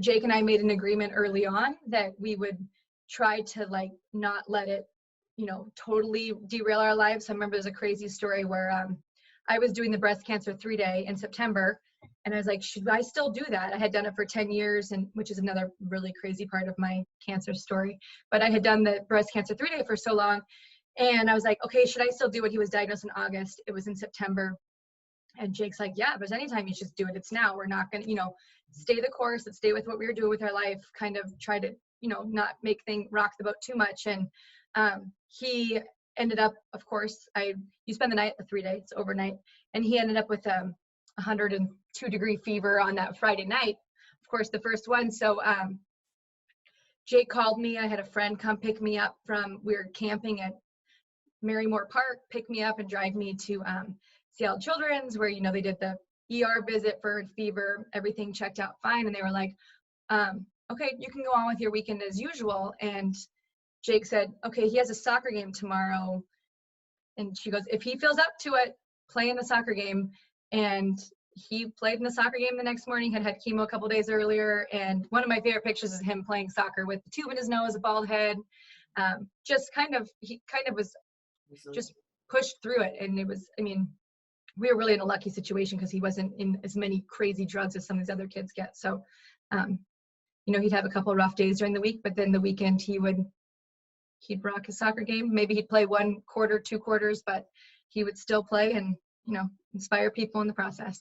Jake and I made an agreement early on that we would try to like not let it, totally derail our lives. I remember there's a crazy story where I was doing the breast cancer 3-day in September, and I was like, should I still do that? I had done it for 10 years, and which is another really crazy part of my cancer story. But I had done the breast cancer 3-day for so long, and I was like, okay, should I still do it? He was diagnosed in August. It was in September. And Jake's like, yeah, if there's any time you should do it, it's now. We're not going to, stay the course. Let's stay with what we were doing with our life, kind of try to, not make things rock the boat too much. And he ended up, of course, you spend the night, the 3 days, overnight, and he ended up with 102-degree fever on that Friday night, of course, the first one. So Jake called me. I had a friend come pick me up we were camping at Marymore Park, pick me up and drive me to Seattle Children's, where, they did the ER visit for fever, everything checked out fine. And they were like, okay, you can go on with your weekend as usual. And Jake said, okay, he has a soccer game tomorrow. And she goes, if he feels up to it, play in the soccer game. And he played in the soccer game the next morning, had chemo a couple days earlier. And one of my favorite pictures is him playing soccer with the tube in his nose, a bald head. He was just pushed through it. And it was, we were really in a lucky situation because he wasn't in as many crazy drugs as some of these other kids get. So, he'd have a couple of rough days during the week, but then the weekend he'd rock his soccer game. Maybe he'd play 1 quarter, 2 quarters, but he would still play and, inspire people in the process.